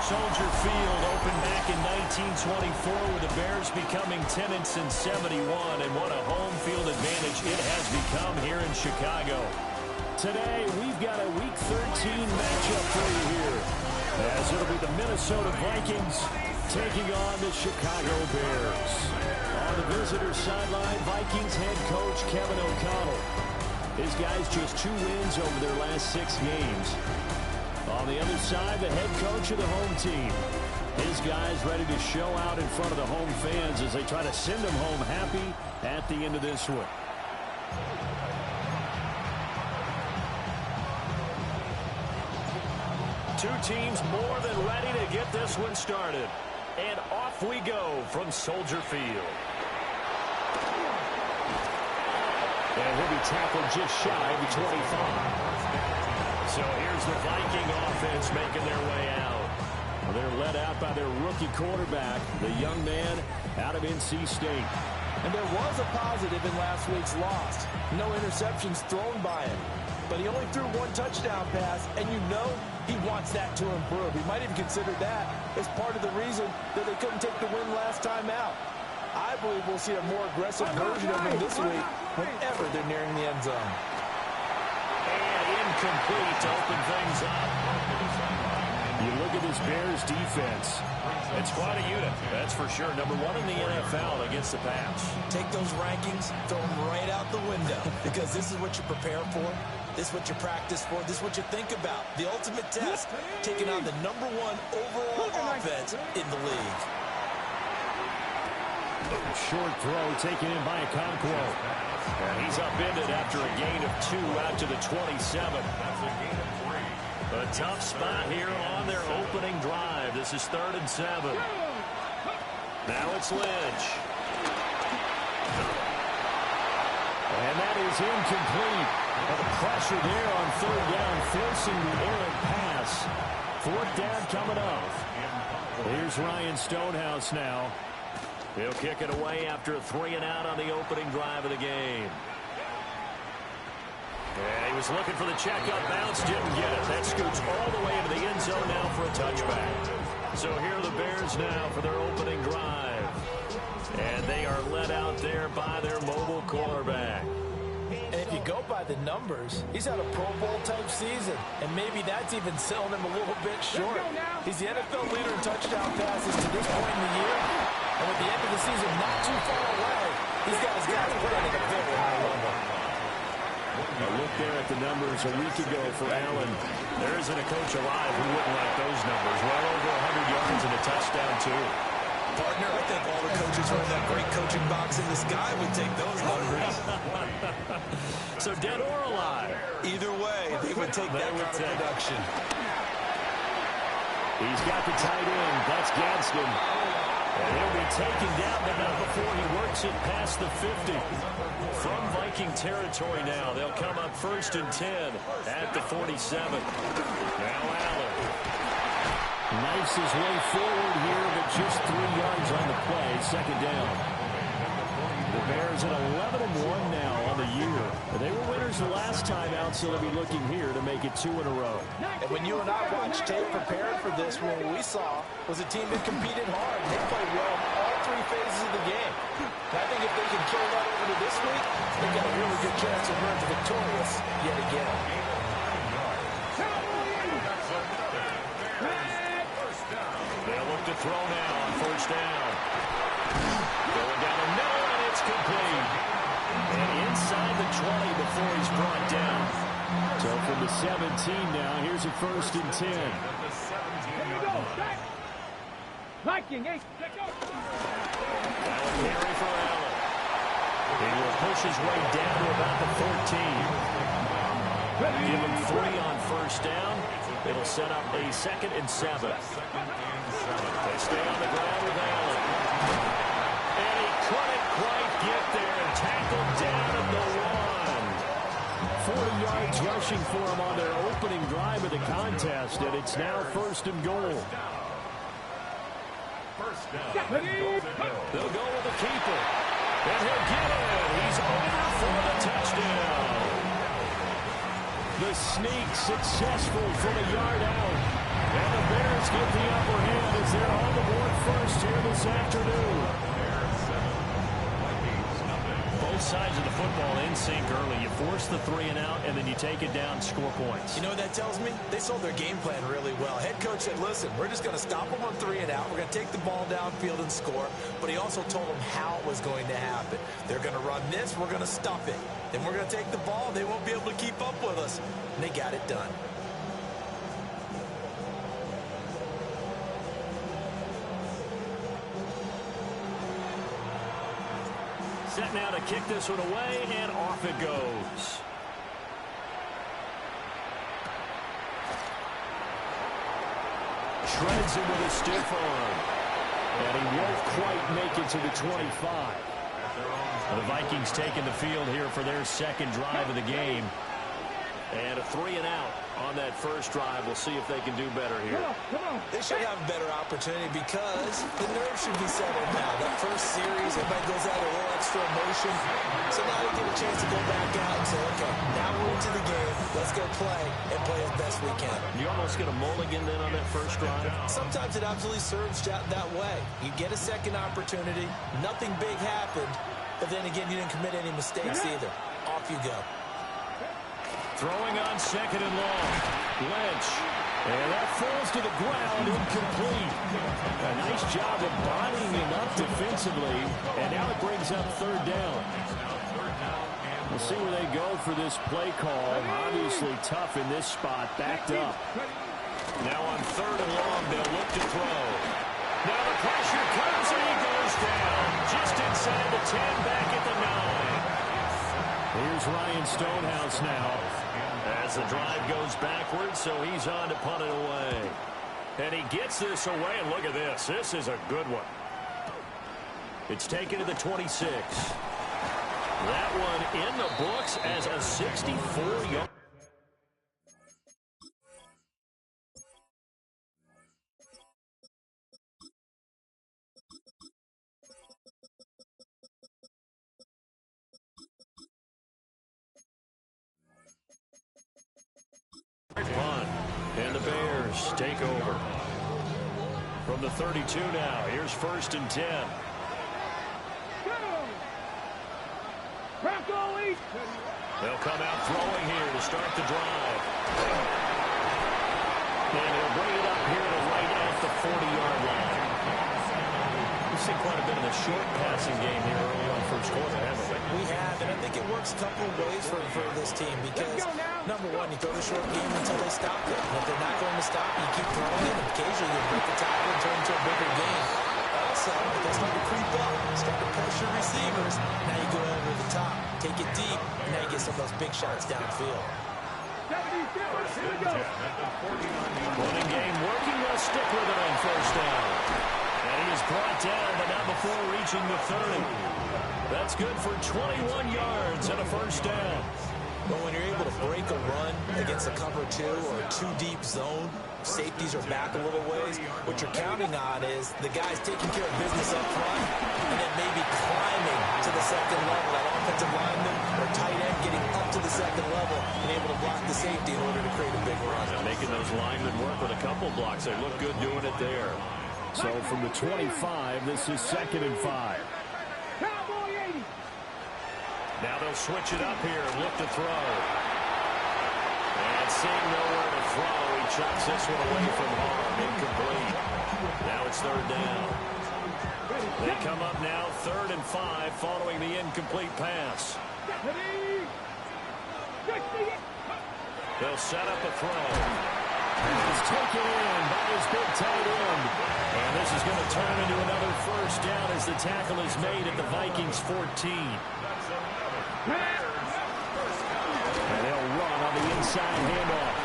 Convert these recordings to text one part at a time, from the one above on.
Soldier Field opened back in 1924 with the Bears becoming 10 and 71, and what a home field advantage it has become here in Chicago. Today, we've got a Week 13 matchup for you here, as it'll be the Minnesota Vikings taking on the Chicago Bears. On the visitor sideline, Vikings head coach Kevin O'Connell. His guys just 2 wins over their last 6 games. On the other side, the head coach of the home team. His guys ready to show out in front of the home fans as they try to send them home happy at the end of this one. Two teams more than ready to get this one started. And off we go from Soldier Field. And he'll be tackled just shy of the 25. So here's the Viking offense making their way out. They're led out by their rookie quarterback, the young man out of NC State. And there was a positive in last week's loss. No interceptions thrown by him. But he only threw 1 touchdown pass, and you know he wants that to improve. He might even consider that as part of the reason that they couldn't take the win last time out. I believe we'll see a more aggressive version of him this week whenever they're nearing the end zone. And incomplete to open things up. You look at this Bears defense. It's quite a unit, that's for sure. Number 1 in the NFL against the pass. Take those rankings, throw them right out the window, because this is what you prepare for. This is what you practice for. This is what you think about. The ultimate test, taking on the number 1 overall offense in the league. Short throw taken in by Okonkwo. And he's upended after a gain of 2 out to the 27. A tough spot here on their opening drive. This is 3rd and 7. Now it's Lynch. And that is incomplete. The pressure there on 3rd down, forcing the errant pass. 4th down coming up. Here's Ryan Stonehouse now. He'll kick it away after a 3 and out on the opening drive of the game. Yeah, he was looking for the check-up bounce, didn't get it. That scoots all the way into the end zone now for a touchback. So here are the Bears now for their opening drive. And they are led out there by their mobile quarterback. And if you go by the numbers, he's had a Pro Bowl-type season. And maybe that's even selling him a little bit short. He's the NFL leader in touchdown passes to this point in the year. And with the end of the season not too far away, he's got his guys playing at a very high level. A look there at the numbers a week ago for Allen. There isn't a coach alive who wouldn't like those numbers. Well over 100 yards and a touchdown, too. Partner, I think all the coaches are in that great coaching box in the sky would take those numbers. So dead or alive? Either way, they would take that kind of production. He's got the tight end. That's Gadsden. And he'll be taken down, but not before he works it past the 50. From Viking territory now, they'll come up 1st and 10 at the 47. Now Allen. Knifes his way forward here, but just 3 yards on the play. 2nd down. The Bears at 11-1 now on the year. They were winners the last time out, so they'll be looking here to make it 2 in a row. And when you and I watched tape preparing for this one, what we saw was a team that competed hard. They played well in all 3 phases of the game. And I think if they can carry that over to this week, they've got a really good chance to emerge victorious yet again. They'll look to throw now on 1st down. Going down the middle, and it's complete. And inside the 20 before he's brought down. So from the 17 now, here's a 1st and 10. Viking, 8. That'll carry for Allen. He will push his way down to about the 14. Give him 3 on 1st down. It'll set up a 2nd and 7. They stay on the ground with Allen. And he couldn't quite get there. Tackled down at the 1. 40 yards rushing for him on their opening drive of the contest, and it's now 1st and goal. They'll go with the keeper. And he'll get it. He's over for the touchdown. The sneak successful from a yard out. And the Bears get the upper hand as they're on the board first here this afternoon. Both sides of the football in sync early. You force the 3 and out, and then you take it down, score points. You know what that tells me? They sold their game plan really well. Head coach said, listen, we're just going to stop them on 3 and out. We're going to take the ball downfield and score. But he also told them how it was going to happen. They're going to run this. We're going to stuff it. Then we're going to take the ball. They won't be able to keep up with us. And they got it done. Set now to kick this one away, and off it goes. Shreds him with a stiff arm. And he won't quite make it to the 25. The Vikings taking the field here for their second drive of the game. And a 3 and out on that first drive. We'll see if they can do better here. They should have a better opportunity because the nerves should be settled now. That first series, everybody goes out a little extra emotion. So now they get a chance to go back out and say, okay, now we're into the game. Let's go play and play as best we can. You almost get a mulligan then on that first drive? Sometimes it absolutely serves that way. You get a second opportunity. Nothing big happened. But then again, you didn't commit any mistakes either. Off you go. Throwing on second and long. Lynch. And that falls to the ground, incomplete. A nice job of bodying him up defensively. And now it brings up third down. We'll see where they go for this play call. Obviously tough in this spot, backed up. Now on third and long, they'll look to throw. Now the pressure comes and he goes down. Just inside the 10, back at the 9. Here's Ryan Stonehouse now. As the drive goes backwards, so he's on to punt it away. And he gets this away, and look at this. This is a good one. It's taken to the 26. That one in the books as a 64-yard. Punt, and the Bears take over. From the 32 now, here's first and 10. They'll come out throwing here to start the drive. And he'll bring it up here to right at the 40-yard line. We've seen quite a bit of the short passing game here early on first quarter, haven't we? We have, and I think it works a couple of ways for this team because, number one, you throw the short game until they stop it. And if they're not going to stop, you keep throwing it, and occasionally you break the tackle and turn into a bigger game. Also, if they start to creep up, start to pressure receivers, now you go over the top, take it deep, and now you get some of those big shots downfield. Running game working, they'll stick with it on first down. And he is brought down, but not before reaching the 30. That's good for 21 yards and a first down. But when you're able to break a run against a cover 2 or a 2-deep zone, safeties are back a little ways. What you're counting on is the guys taking care of business up front and then maybe climbing to the second level. That offensive lineman or tight end getting up to the second level and able to block the safety in order to create a big run. Making those linemen work with a couple blocks. They look good doing it there. So from the 25, this is second and 5. Now they'll switch it up here and look to throw. And seeing nowhere to throw, he chucks this one away from harm. Incomplete. Now it's third down. They come up now, 3rd and 5, following the incomplete pass. They'll set up a throw. He's taken in by his big tight end. And this is going to turn into another first down as the tackle is made at the Vikings 14. And they'll run on the inside handoff.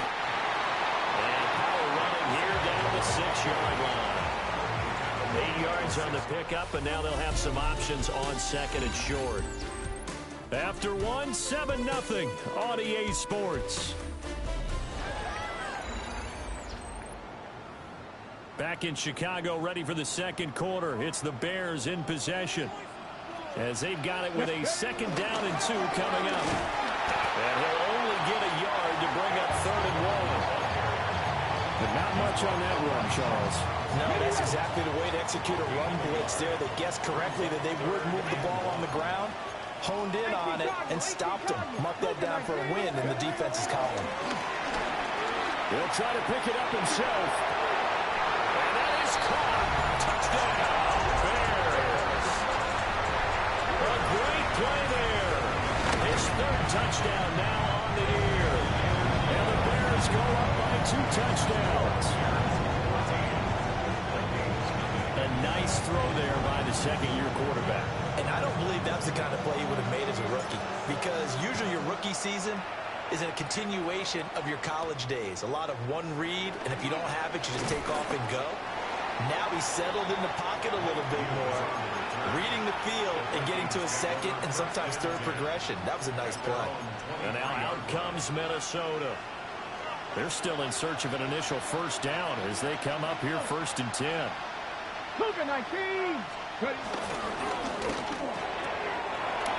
And power running here down the 6-yard line. 8 yards on the pickup, and now they'll have some options on second and short. After one, 7-0 on EA Sports. Back in Chicago, ready for the second quarter. It's the Bears in possession, as they've got it with a 2nd down and 2 coming up. And he'll only get a yard to bring up 3rd and 1. But not much on that run, Charles. No, that's exactly the way to execute a run blitz there. They guessed correctly that they would move the ball on the ground, honed in on it, and stopped them. Mark that down for a win in the defense's column. He'll try to pick it up himself. And that is caught. Touchdown, Bears. A great play there. His third touchdown now on the year. And the Bears go up by 2 touchdowns. A nice throw there by the second-year quarterback. And I don't believe that's the kind of play he would have made as a rookie, because usually your rookie season is a continuation of your college days. A lot of one read, and if you don't have it, you just take off and go. Now he's settled in the pocket a little bit more, reading the field and getting to a second and sometimes third progression. That was a nice play. And now out comes Minnesota. They're still in search of an initial first down as they come up here 1st and 10. Cougar 19.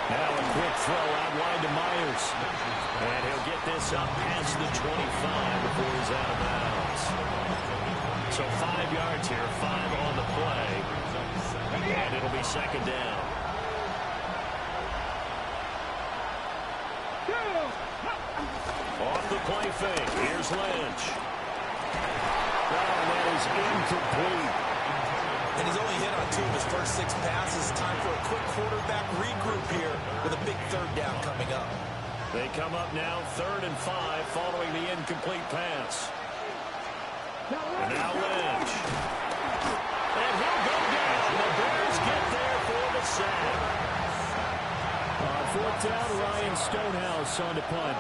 Now a quick throw out wide to Myers. And he'll get this up past the 25 before he's out of bounds. So 5 yards here, 5 on the play. And it'll be second down. Off the play fake. Here's Lynch. Oh, that is incomplete. And he's only hit on 2 of his first 6 passes. Time for a quick quarterback regroup here with a big third down coming up. They come up now 3rd and 5 following the incomplete pass. And now Lynch. And he'll go down. The Bears get there for the sack. On 4th down, Ryan Stonehouse on the punt.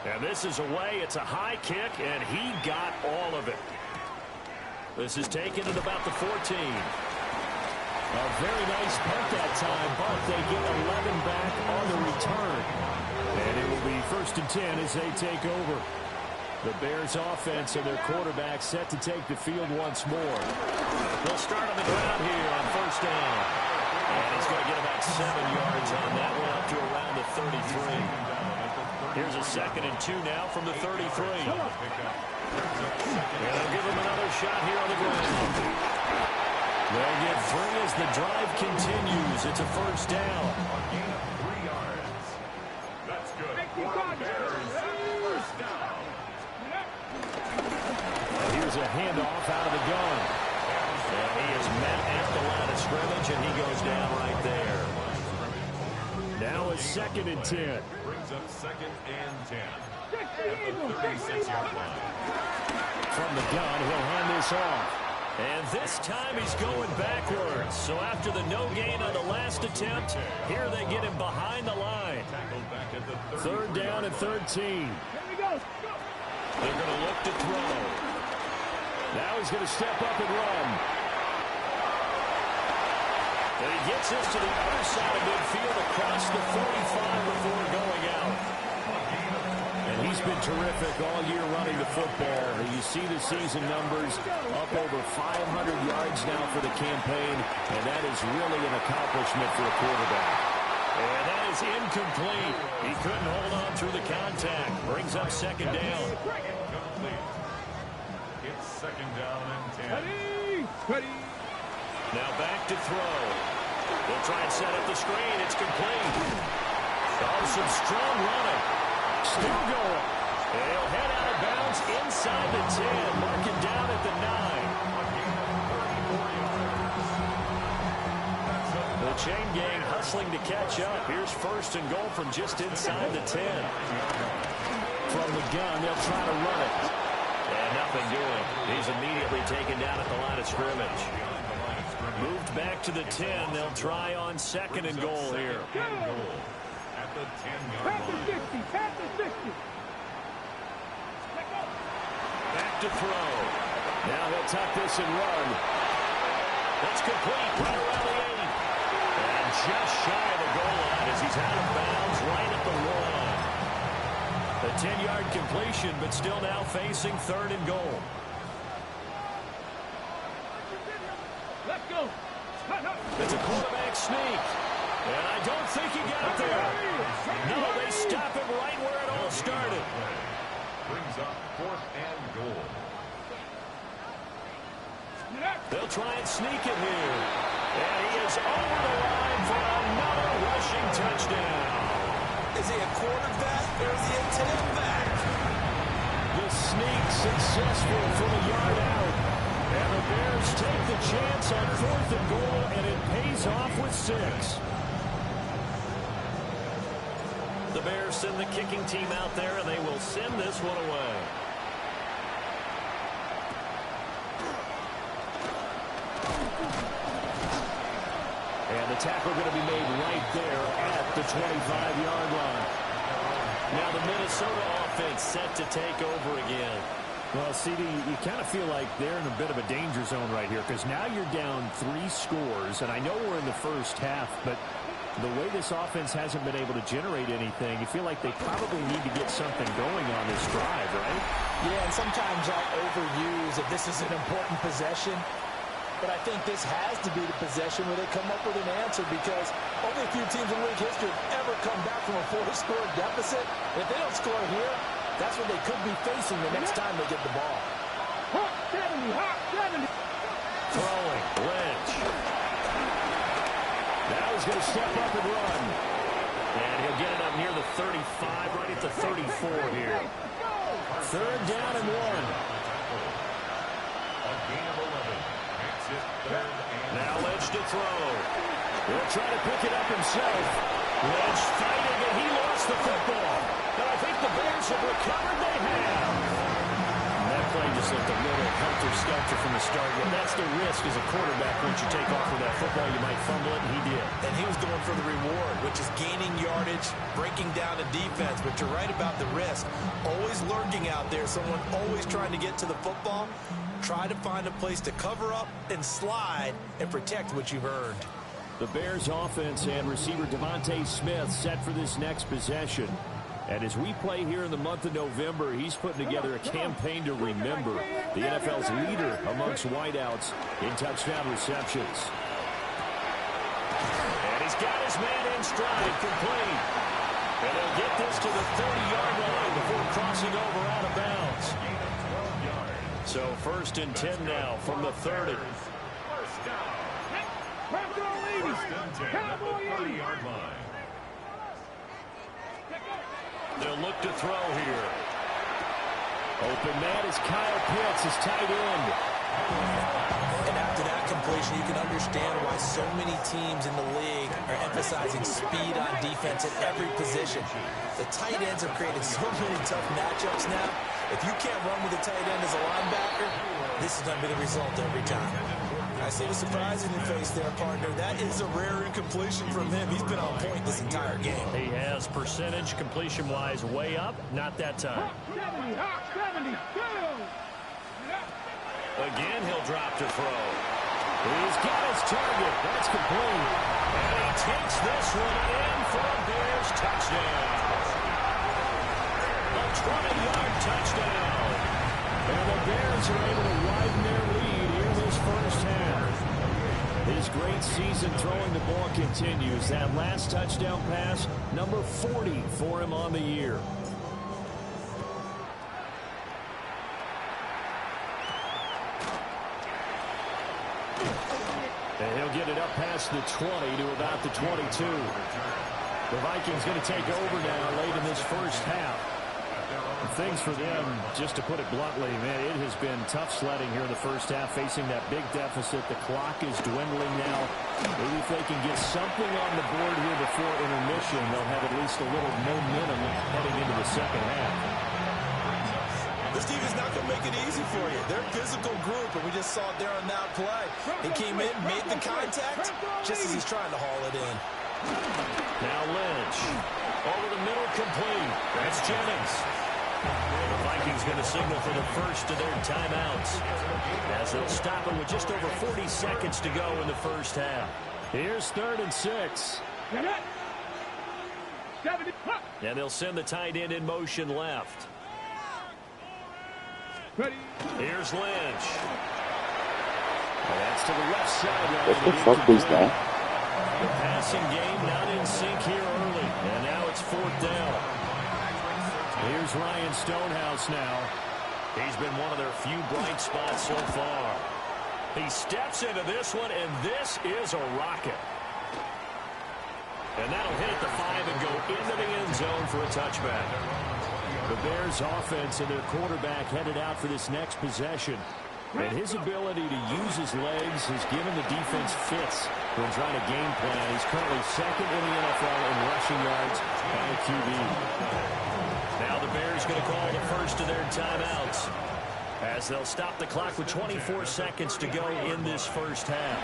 And this is away. It's a high kick, and he got all of it. This is taken at about the 14. A very nice punt that time, but they get 11 back on the return. And it will be 1st and 10 as they take over. The Bears offense and their quarterback set to take the field once more. They'll start on the ground here on 1st down. And he's going to get about 7 yards on that one up to around the 33. Here's a 2nd and 2 now from the 33. And they'll give him another shot here on the ground. They'll get 3 as the drive continues. It's a 1st down. That's good. First down. Here's a handoff out of the gun. And he is met at the line of scrimmage, and he goes down right there. Now a 2nd and 10. Brings up 2nd and 10. At the 36-yard line. From the gun, he'll hand this off. And this time he's going backwards. So after the no gain on the last attempt, here they get him behind the line. Third down and 13. They're going to look to throw. Now he's going to step up and run. And he gets this to the other side of midfield across the 45 before going out. And he's been terrific all year running the football. You see the season numbers up over 500 yards now for the campaign, and that is really an accomplishment for a quarterback. And that is incomplete. He couldn't hold on through the contact. Brings up 2nd down. It's 2nd down and 10. Now back to throw. They'll try and set up the screen. It's complete. Oh, some strong running. Still going. And he'll head out of bounds inside the 10. Mark it down at the 9. The chain gang hustling to catch up. Here's 1st and goal from just inside the 10. From the gun, they'll try to run it. And nothing doing. He's immediately taken down at the line of scrimmage. Moved back to the 10. They'll try on 2nd and goal here. At the 10-yard line. Back to throw. Now he'll tuck this and run. That's complete. Right around the 8. And just shy of the goal line as he's out of bounds right at the 1. A 10-yard completion, but still now facing 3rd and goal. Let's go. It's a quarterback sneak. And I don't think he got there. No, they stop him right where it all started. Brings up 4th and goal. They'll try and sneak it here. And he is over the line for another rushing touchdown. Is he a quarterback or is he a tailback? The sneak successful from a yard out. And the Bears take the chance on 4th and goal, and it pays off with 6. The Bears send the kicking team out there, and they will send this one away. And the tackle going to be made right there at the 25-yard line. Now the Minnesota offense set to take over again. Well, CD, you kind of feel like they're in a bit of a danger zone right here because now you're down 3 scores, and I know we're in the first half, but the way this offense hasn't been able to generate anything, you feel like they probably need to get something going on this drive, right? Yeah, and sometimes I overuse if this is an important possession. But I think this has to be the possession where they come up with an answer because only a few teams in league history have ever come back from a 4-score deficit. If they don't score here, that's what they could be facing the next time they get the ball. Hawk 70. Throwing, Lynch. Now he's going to step up and run. And he'll get it up near the 35, right at the 34 here. 3rd down and 1. A gain of 11. Makes it 3rd and Now Lynch to throw. He'll try to pick it up himself. Lynch fighting, and he lost the football. But I think the Bears have recovered. They have. And that play just looked a little helter-skelter from the start. And that's the risk as a quarterback. Once you take off with that football, you might fumble it, and he did. And he was going for the reward, which is gaining yardage, breaking down the defense. But you're right about the risk. Always lurking out there, someone always trying to get to the football. Try to find a place to cover up and slide and protect what you've earned. The Bears offense and receiver Devonta Smith set for this next possession. And as we play here in the month of November, he's putting together a campaign to remember, the NFL's leader amongst wideouts in touchdown receptions. And he's got his man in stride, complete. And he'll get this to the 30-yard line before crossing over out of bounds. So 1st and 10 now from the 30. First and 10 at the 30-yard line. They'll look to throw here. Open man is Kyle Pitts, his tight end. And after that completion, you can understand why so many teams in the league are emphasizing speed on defense at every position. The tight ends have created so many tough matchups now. If you can't run with a tight end as a linebacker, this is going to be the result every time. I see the surprise in your face there, partner. That is a rare incompletion from him. He's been on point this entire game. He has percentage completion-wise way up. Not that time. 70. Again, he'll drop to throw. He's got his target. That's complete. And he takes this one in for a Bears touchdown. A 20-yard touchdown. And the Bears are able to widen their lead here this first half. His great season throwing the ball continues. That last touchdown pass, number 40 for him on the year. And he'll get it up past the 20 to about the 22. The Vikings going to take over now late in this first half. Things for them, just to put it bluntly, man, it has been tough sledding here in the first half, facing that big deficit. The clock is dwindling now. Maybe if they can get something on the board here before intermission, they'll have at least a little momentum heading into the second half. This team is not going to make it easy for you. They're a physical group, and we just saw it there on that play. He came in, made the contact, just as he's trying to haul it in. Now Lynch, over the middle, complete. That's Jennings. The Vikings going to signal for the first of their timeouts, as they'll stop it with just over 40 seconds to go in the first half. Here's 3rd and 6. And they'll send the tight end in motion left. Ready. Here's Lynch. And that's to the left sideline. What the fuck was that? The passing game not in sync here early, and now it's 4th down. Here's Ryan Stonehouse now. He's been one of their few bright spots so far. He steps into this one, and this is a rocket. And that'll hit at the 5 and go into the end zone for a touchback. The Bears offense and their quarterback headed out for this next possession. And his ability to use his legs has given the defense fits when trying to game plan. He's currently 2nd in the NFL in rushing yards by a QB. Now the Bears going to call the first of their timeouts as they'll stop the clock with 24 seconds to go in this first half.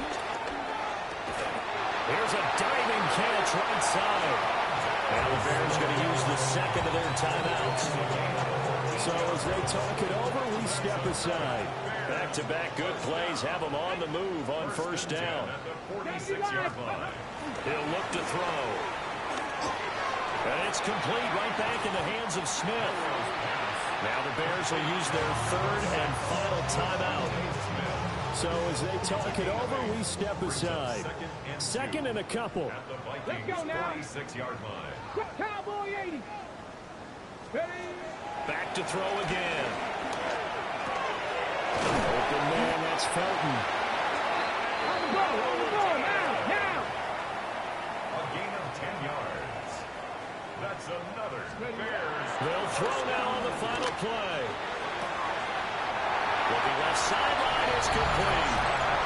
Here's a diving catch right side. Now the Bears going to use the second of their timeouts. So as they talk it over, we step aside. Back-to-back good plays have them on the move on first down. He'll look to throw. And it's complete right back in the hands of Smith. Now the Bears will use their 3rd and final timeout. So as they talk it over, we step aside. 2nd and a couple. Let's go now. 26-yard line. Cowboy 80. Ready? Back to throw again. Open man, that's Felton. On the ball, now. A gain of 10 yards. That's another Bears. They'll throw now on the final play. Looking left sideline, it's complete.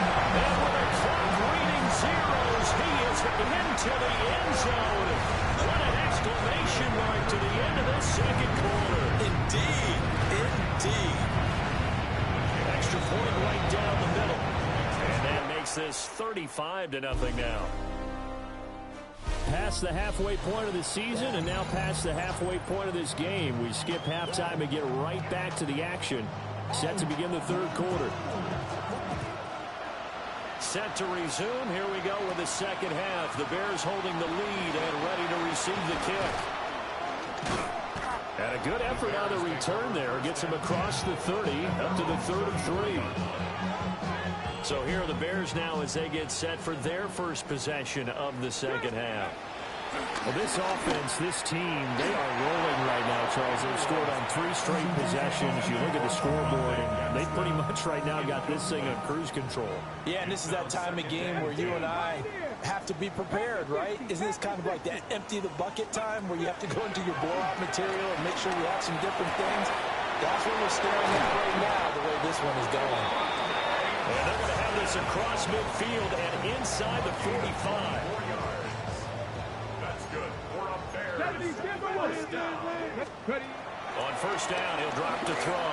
And with a clock reading zeros, he is into the end zone. What an exclamation mark to the end of this second quarter. Indeed. Extra point right down the middle. And that makes this 35-0 now. Past the halfway point of the season and now past the halfway point of this game. We skip halftime and get right back to the action. Set to begin the 3rd quarter. Set to resume. Here we go with the second half. The Bears holding the lead and ready to receive the kick. And a good effort on the return there. Gets him across the 30 up to the 3rd and 3. So here are the Bears now as they get set for their first possession of the second half. Well, this offense, this team, they are rolling right now, Charles. They've scored on 3 straight possessions. You look at the scoreboard, and they pretty much right now got this thing on cruise control. Yeah, and this is that time of game where you and I have to be prepared, right? Isn't this kind of like that empty the bucket time where you have to go into your blowout material and make sure you have some different things? That's what we're staring at right now, the way this one is going. And they're going to have this across midfield and inside the 45. On first down, he'll drop to throw.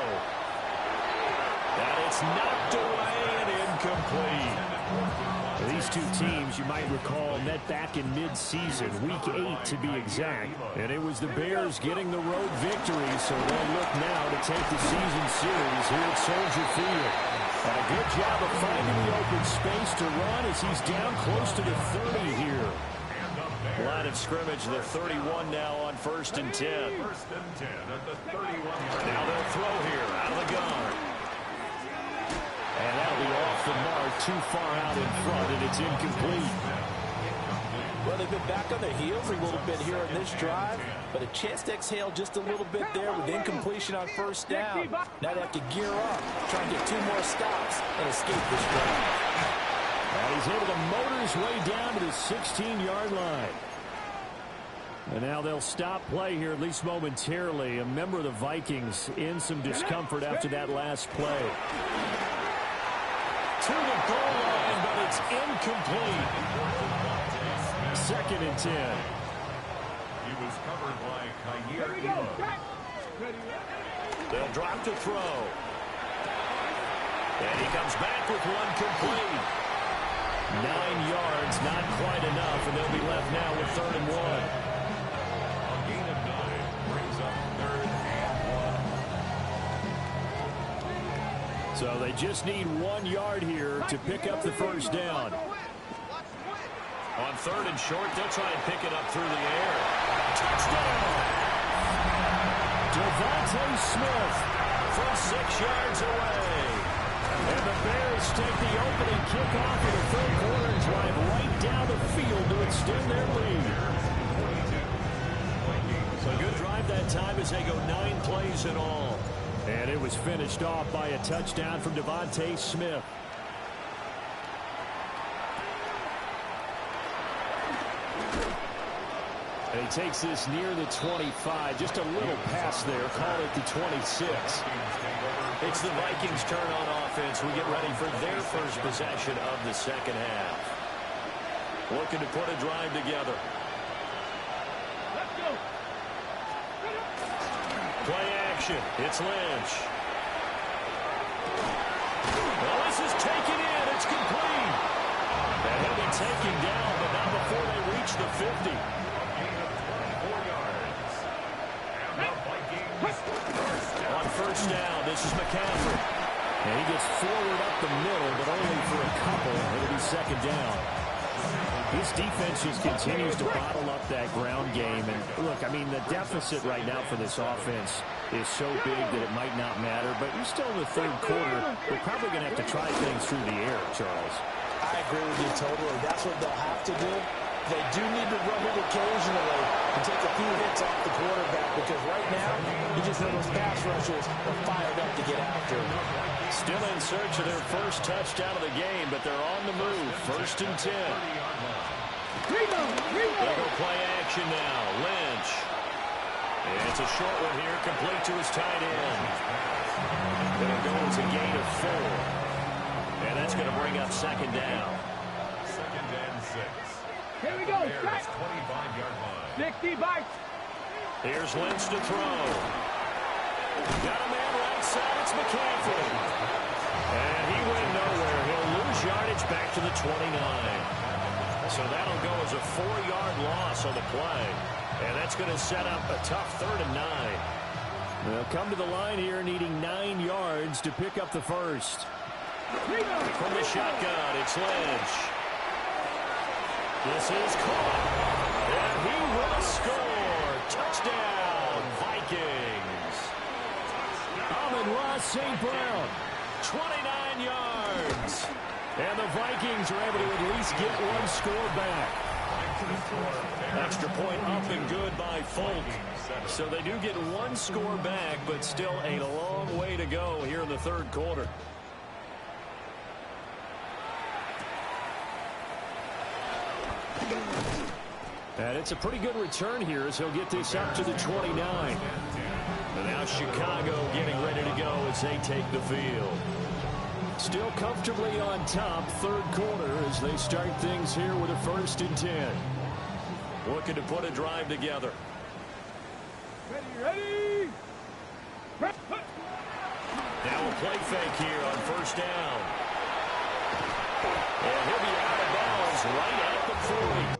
And it's knocked away and incomplete. These two teams, you might recall, met back in mid-season, week 8 to be exact. And it was the Bears getting the road victory, so they'll look now to take the season series here at Soldier Field. And a good job of finding the open space to run as he's down close to the 30 here. Line of scrimmage, the 31 now on 1st and 10. 1st and 10 at the 31-yard. Now they'll throw here out of the gun. And that'll be off the mark, too far out in front, and it's incomplete. Well, they've been back on their heels a little bit here in this drive, but a chance to exhale just a little bit there with incompletion on first down. Now they have to gear up, try and get 2 more stops and escape this drive. And he's able to motor his way down to the 16-yard line. And now they'll stop play here, at least momentarily. A member of the Vikings in some discomfort after that last play. To the goal line, but it's incomplete. 2nd and 10. He was covered by Kyer Elo. They'll drop to throw. And he comes back with one complete. 9 yards, not quite enough, and they'll be left now with 3rd and 1. A gain of 9 brings up 3rd and 1. So they just need 1 yard here to pick up the first down. On 3rd and short, they'll try and pick it up through the air. Touchdown! Devonta Smith from 6 yards away. And the Bears take the opening kickoff of the 3rd quarter and drive right down the field to extend their lead. A good drive that time as they go 9 plays in all. And it was finished off by a touchdown from Devonta Smith. And he takes this near the 25. Just a little pass there. Call it the 26. It's the Vikings' turn on offense. We get ready for their first possession of the second half. Looking to put a drive together. Let's go. Play action. It's Lynch. Well, this is taken in. It's complete. And he'll be taken down, but not before they reach the 50. On first down, this is McCaffrey. And he gets forward up the middle, but only for a couple. It'll be second down. This defense just continues to bottle up that ground game. And look, I mean, the deficit right now for this offense is so big that it might not matter. But you're still in the third quarter. We're probably going to have to try things through the air, Charles. I agree with you totally. That's what they'll have to do. They do need to run it occasionally and take a few hits off the quarterback, because right now, you just know those pass rushers are fired up to get after him. Still in search of their first touchdown of the game, but they're on the move. First and 10. They'll go play action now. Lynch. And it's a short one here, complete to his tight end. It'll go as a gain of 4. And that's going to bring up second down. Second and 6. Here we go. Bears 25-yard line. 60 bites. Here's Lynch to throw. Got a man right side. It's McCaffrey. And he went nowhere. He'll lose yardage back to the 29. So that'll go as a 4-yard loss on the play. And that's going to set up a tough 3rd and 9. They'll come to the line here needing 9 yards to pick up the first. From the shotgun, it's Lynch. This is caught. And he will score. Touchdown, Vikings. Amon-Ra St. Brown. 29 yards. And the Vikings are able to at least get one score back. Extra point up and good by Folk. So they do get one score back, but still a long way to go here in the third quarter. And it's a pretty good return here as he'll get this up to the 29. And now Chicago getting ready to go as they take the field. Still comfortably on top, third quarter, as they start things here with a 1st and 10. Looking to put a drive together. Ready. Now a play fake here on first down. And he'll be out of bounds right at the 40.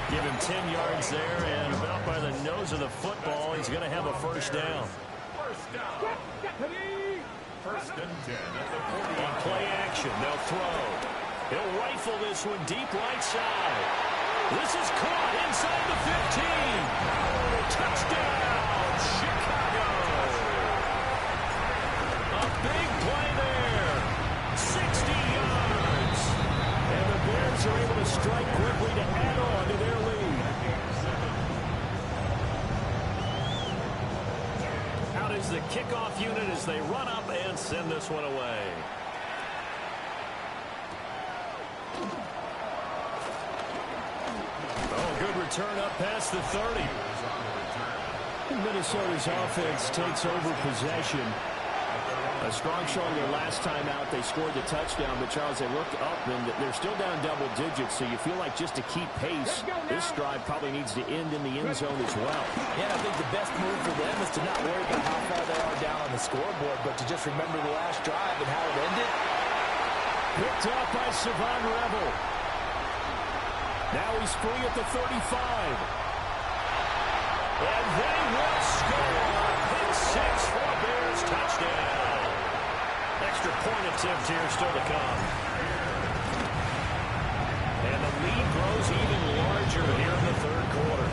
Give him 10 yards there, and about by the nose of the football, he's going to have a first down. First down. First and 10 at the 40. On play action, they'll throw. He'll rifle this one deep right side. This is caught inside the 15. Touchdown, Chicago. A big play there. 60 yards. And the Bears are able to strike quickly to add on to their lead. Out is the kickoff unit as they run up and send this one away. Oh, good return up past the 30. Minnesota's offense takes over possession. A strong showing their last time out. They scored the touchdown, but Charles, they looked up and they're still down double digits, so you feel like just to keep pace, this drive probably needs to end in the end zone as well. Yeah, I think the best move for them is to not worry about how far they are down on the scoreboard, but to just remember the last drive and how it ended. Picked up by Savon Rebel. Now he's free at the 35. And they will score. Two-point attempt here still to come. And the lead grows even larger here in the third quarter.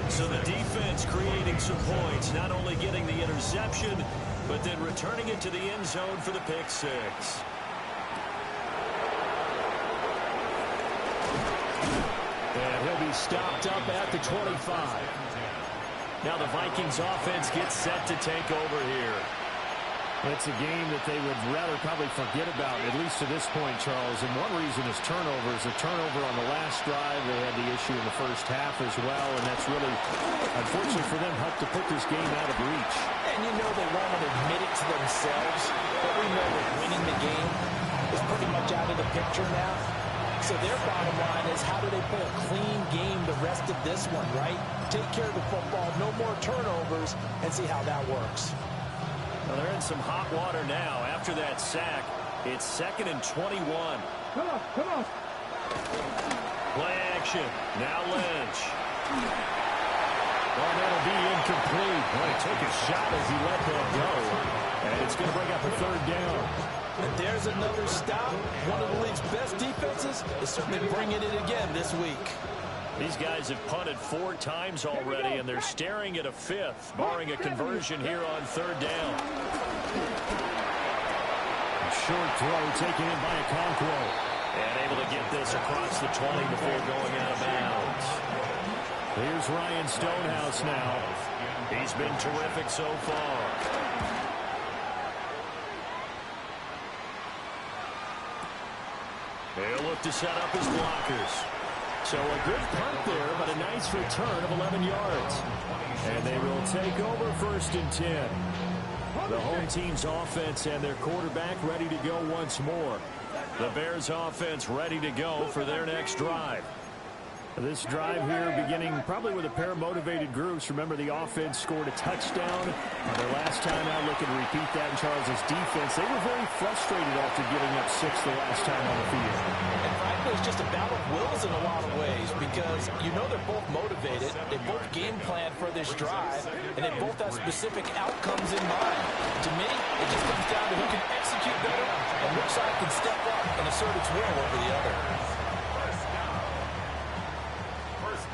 So the defense creating some points, not only getting the interception, but then returning it to the end zone for the pick six. And he'll be stopped up at the 25. Now the Vikings offense gets set to take over here. It's a game that they would rather probably forget about, at least to this point, Charles. And one reason is turnovers. A turnover on the last drive. They had the issue in the first half as well, and that's really, unfortunately for them, helped to put this game out of reach. And you know they won't admit it to themselves, but we know that winning the game is pretty much out of the picture now. So their bottom line is, how do they play a clean game the rest of this one, right? Take care of the football, no more turnovers, and see how that works. Well, they're in some hot water now. After that sack, it's 2nd and 21. Come on, come on. Play action. Now Lynch. Oh, that'll be incomplete. Well, he took a shot as he let that go. And it's going to bring up a third down. And there's another stop. One of the league's best defenses is certainly bringing it again this week. These guys have punted 4 times already, and they're staring at a 5th, barring a conversion here on 3rd down. A short throw taken in by Okonkwo. And able to get this across the 20 before going out of bounds. Here's Ryan Stonehouse now. He's been terrific so far. They'll look to set up his blockers. So a good punt there, but a nice return of 11 yards. And they will take over 1st and 10. The home team's offense and their quarterback ready to go once more. The Bears offense ready to go for their next drive. This drive here beginning probably with a pair of motivated groups. Remember, the offense scored a touchdown on their last time out. Looking to repeat that in Charles's defense. They were very frustrated after giving up 6 the last time on the field. And frankly, it's just a battle of wills in a lot of ways, because you know they're both motivated. They both game plan for this drive, and they both have specific outcomes in mind. To me, it just comes down to who can execute better and which side can step up and assert its will over the other.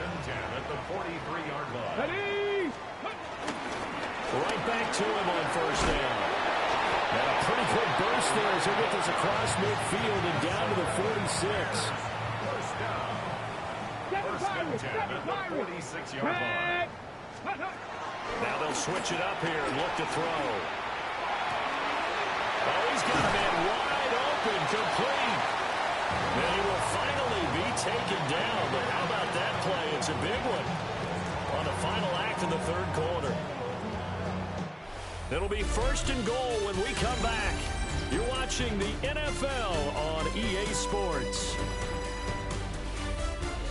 At the 43-yard line. Ready? Right back to him on 1st down. And a pretty quick burst there as he gets this across midfield and down to the 46. First down. 1st and 10 at the 46-yard line. Now they'll switch it up here and look to throw. Oh, he's got a man wide open, complete. And he will finally be taken down. But how about that play? It's a big one on the final act of the 3rd quarter. It'll be 1st and goal when we come back. You're watching the NFL on EA Sports.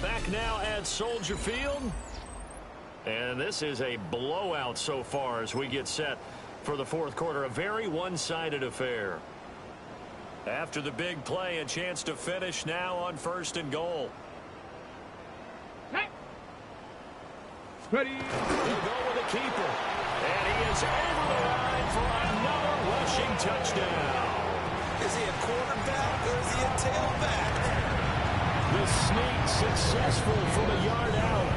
Back now at Soldier Field. And this is a blowout so far as we get set for the 4th quarter. A very one-sided affair. After the big play, a chance to finish now on 1st and goal. Ready? They'll go with the keeper. And he is over the line for another rushing touchdown. Is he a quarterback or is he a tailback? The sneak successful from a yard out.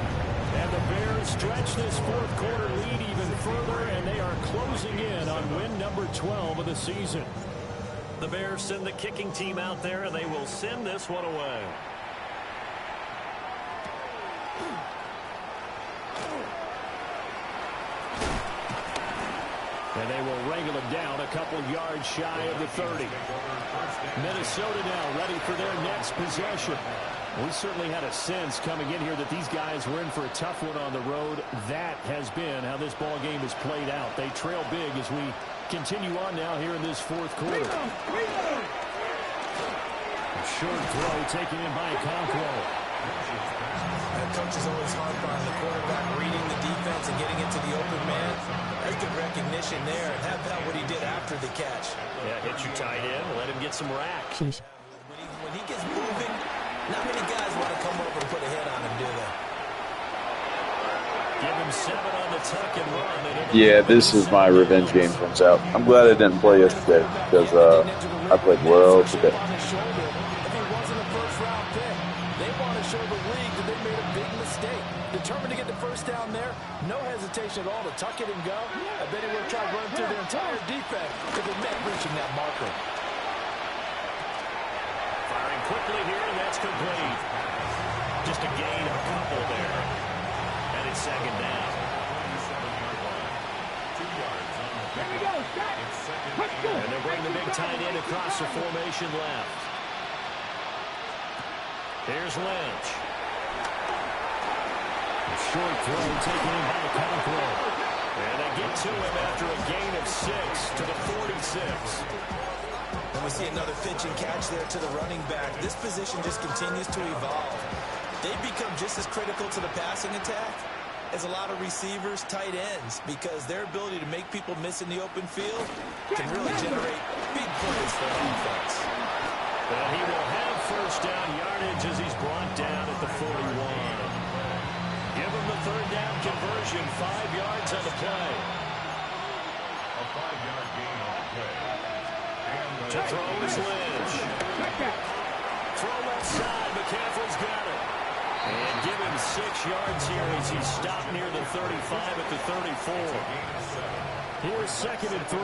And the Bears stretch this 4th quarter lead even further, and they are closing in on win number 12 of the season. The Bears send the kicking team out there, and they will send this one away. And they will wrangle him down a couple yards shy of the 30. Minnesota now ready for their next possession. We certainly had a sense coming in here that these guys were in for a tough one on the road. That has been how this ball game has played out. They trail big as we continue on now here in this 4th quarter. A short throw taken in by Okonkwo. Coach is always hard on the quarterback reading the defense and getting into the open man. That's good recognition there. And how about what he did after the catch? Yeah, hit your tight end, let him get some rack. When he gets moving, not many guys want to come over and put a hit on him, do they? Given him 7 on the tuck and run. Yeah, this is my revenge game, turns out. I'm glad I didn't play yesterday because I played well today. If he wasn't a first-round pick, they want to show the league that they made a big mistake. Determined to get the first down there, no hesitation at all to tuck it and go. I bet he would have tried to run through their entire defense if it meant reaching that marker. Firing quickly here, and that's complete. Just a gain of a couple there. And it's second down. And they bring the big tight end across the formation left. Here's Lynch. A short throw taken in by Conklin. And they get to him after a gain of 6 to the 46. And we see another pitch and catch there to the running back. This position just continues to evolve. They become just as critical to the passing attack as a lot of receivers, tight ends, because their ability to make people miss in the open field can really generate big plays for an offense. Well, he will have first down yardage as he's brought down at the 41. Give him the third down conversion, 5 yards on the play. A 5-yard gain on the play. To throw is Lynch. Throw left side, McCaffrey's got it. And give him 6 yards here as he's stopped near the 35 at the 34. Here's second and 3.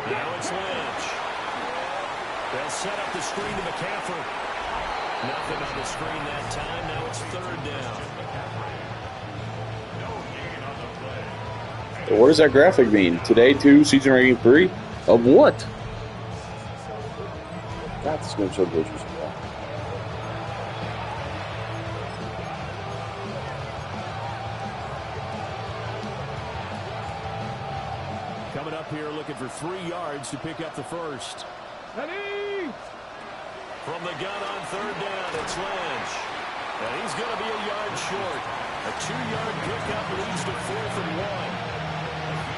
Now it's Lynch. They'll set up the screen to McCaffrey. Nothing on the screen that time. Now it's third down. What does that graphic mean? Today 2, season ranking 3? Of what? That's going to show glitches. Coming up here looking for 3 yards to pick up the first. Ready? From the gun on third down, it's Lynch. And he's going to be a yard short. A 2-yard pickup leads to 4th and 1.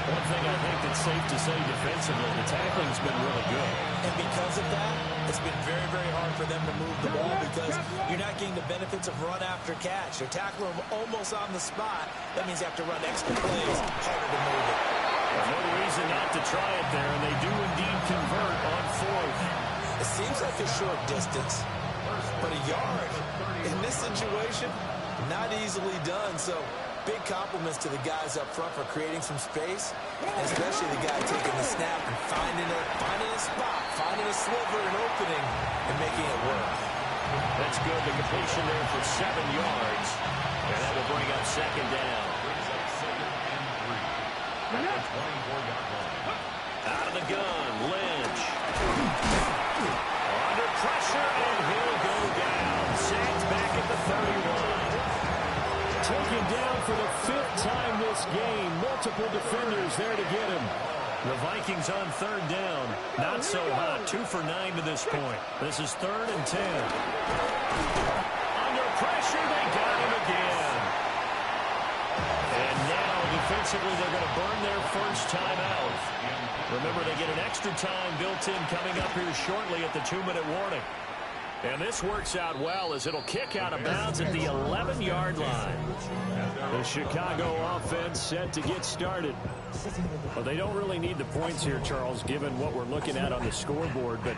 One thing I think that's safe to say defensively, the tackling's been really good. And because of that, it's been very, very hard for them to move the ball because you're not getting the benefits of run after catch. They're tackling them almost on the spot. That means you have to run extra plays, harder to move it. No reason not to try it there, and they do indeed convert on 4th. It seems like a short distance, but a yard in this situation, not easily done. So big compliments to the guys up front for creating some space, and especially the guy taking the snap and finding a spot, finding a sliver, an opening, and making it work. That's good. The completion there for 7 yards, and that will bring up second down. Out of the gun, Lynch. Under pressure, and he'll go down. Sacked back at the 31. Taken down for the 5th time this game. Multiple defenders there to get him. The Vikings on third down. Not so hot. 2 for 9 to this point. This is 3rd and 10. Under pressure, they got him again. And now, defensively, they're going to burn their first time out. Remember, they get an extra time built in coming up here shortly at the 2-minute warning. And this works out well as it'll kick out of bounds at the 11-yard line. The Chicago offense set to get started. Well, they don't really need the points here, Charles, given what we're looking at on the scoreboard, but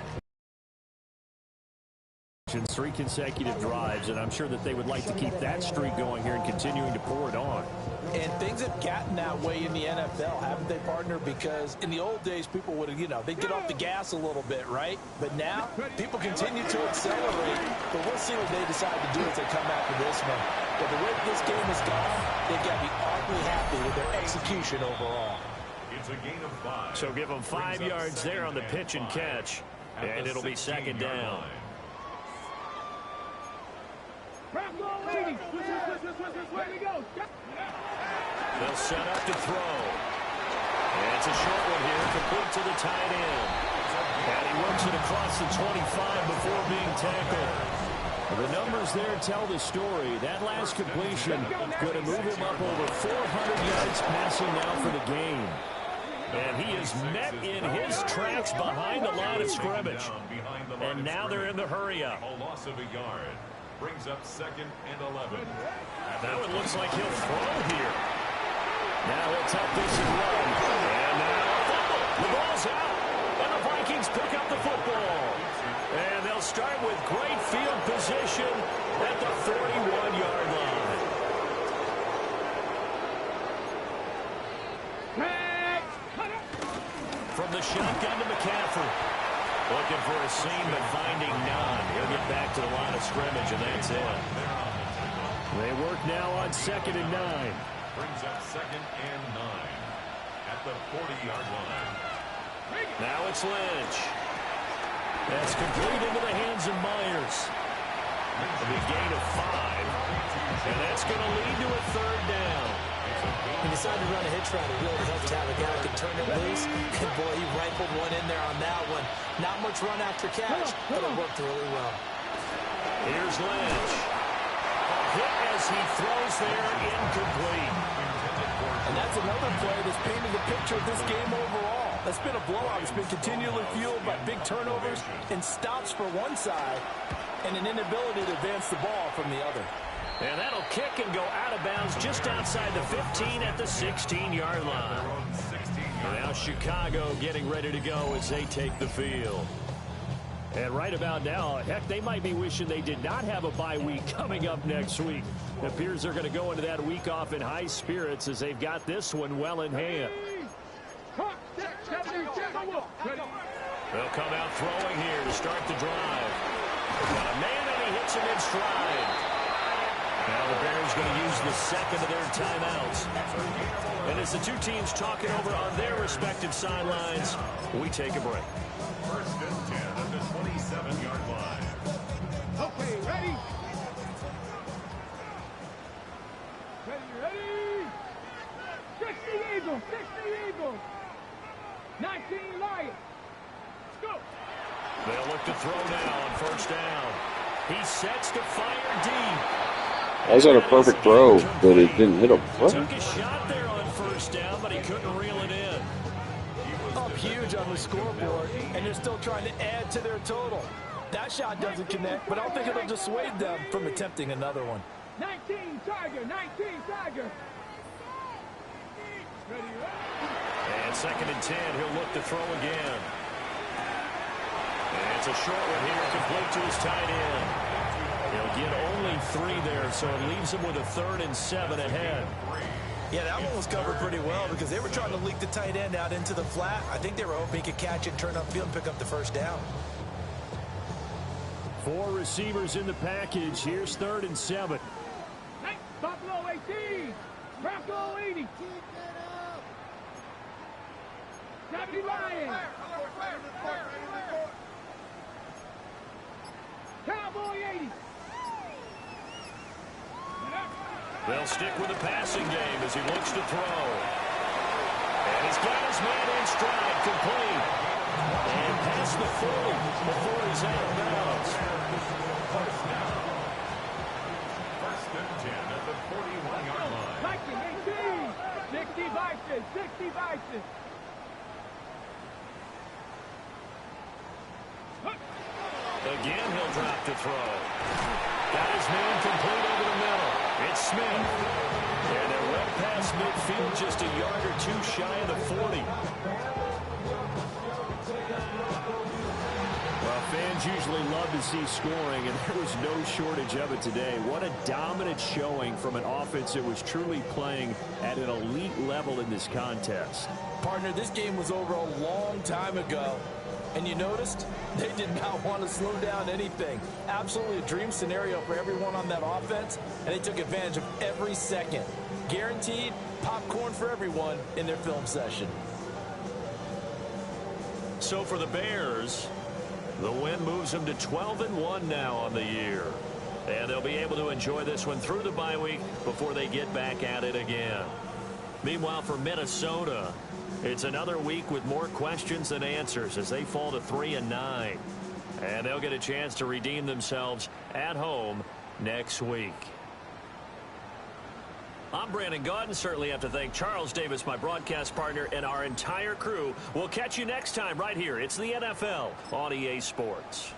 3 consecutive drives, and I'm sure that they would like to keep that streak going here and continuing to pour it on. And things have gotten that way in the NFL, haven't they, partner? Because in the old days, people would have, they'd get off the gas a little bit, right? But now, people continue to accelerate. But we'll see what they decide to do as they come after this one. But the way this game has gone, they've got to be awfully happy with their execution overall. It's a gain of 5. So give them 5 yards there on the pitch and catch, and it'll be second down. They'll set up to throw. And it's a short one here, complete to the tight end. And he works it across the 25 before being tackled. The numbers there tell the story. That last completion going to move him up over 400 yards passing now for the game. And he is met in his tracks behind the line of scrimmage. And now they're in the hurry-up. A loss of a yard. Brings up 2nd and 11. Now it looks like he'll throw here. Now he'll tuck this and run. And now a fumble. The ball's out. And the Vikings pick up the football. And they'll start with great field position at the 41-yard line. From the shotgun to McCaffrey. Looking for a seam, but finding none. He'll get back to the line of scrimmage, and that's it. They work now on 2nd and 9. Brings up 2nd and 9 at the 40-yard line. Now it's Lynch. That's complete into the hands of Myers. A big gain of 5. And that's going to lead to a 3rd down. He decided to run a hitch route. It really helped to have a guy who could turn it loose. And boy, he rifled one in there on that one. Not much run after catch, but it worked really well. Here's Lynch. Hit as he throws there, incomplete. And that's another play that's painted the picture of this game overall. That's been a blowout. It's been continually fueled by big turnovers and stops for one side and an inability to advance the ball from the other. And that'll kick and go out of bounds just outside the 15 at the 16-yard line. Now Chicago getting ready to go as they take the field. And right about now, heck, they might be wishing they did not have a bye week coming up next week. It appears they're going to go into that week off in high spirits as they've got this one well in hand. They'll come out throwing here to start the drive. Got a man and he hits him in stride. Now the Bears going to use the second of their timeouts. And as the two teams talking over on their respective sidelines, we take a break. 1st and 10 at the 27-yard line. Okay, ready? Ready? 60 Eagles, 60 Eagles. 19 Lions. Let's go. They'll look to throw now on 1st down. He sets to fire deep. I got a perfect throw, but it didn't hit him. What? Took a shot there on 1st down, but he couldn't reel it in. Up huge on the scoreboard, and they're still trying to add to their total. That shot doesn't connect, but I don't think it'll dissuade them from attempting another one. 19 Tiger, 19 Tiger. And 2nd and 10, he'll look to throw again. And it's a short one here, complete to his tight end. He'll get only 3 there, so it leaves him with a 3rd and 7 ahead. Yeah, that one was covered pretty well because they were trying to leak the tight end out into the flat. I think they were hoping he could catch it, turn upfield, and pick up the 1st down. 4 receivers in the package. Here's 3rd and 7. Buffalo 18. Bronco 80. 70 Lions. Cowboy 80. They'll stick with the passing game as he looks to throw. And he's got his man in stride, complete. And past the 40 before he's out of bounds. 1st and 10 at the 41-yard line. Viking 18. 60 Vikings. 60 Vikings. Again, he'll drop to throw. Got his man complete over the middle. It's Smith. And they're right past midfield, just a yard or 2 shy of the 40. Well, fans usually love to see scoring, and there was no shortage of it today. What a dominant showing from an offense that was truly playing at an elite level in this contest. Partner, this game was over a long time ago. And you noticed they did not want to slow down anything. Absolutely a dream scenario for everyone on that offense, and they took advantage of every second. Guaranteed popcorn for everyone in their film session. So for the Bears, the win moves them to 12-1 now on the year. And they'll be able to enjoy this one through the bye week before they get back at it again. Meanwhile, for Minnesota, it's another week with more questions than answers as they fall to 3-9. And they'll get a chance to redeem themselves at home next week. I'm Brandon Gaudin. Certainly have to thank Charles Davis, my broadcast partner, and our entire crew. We'll catch you next time right here. It's the NFL on EA Sports.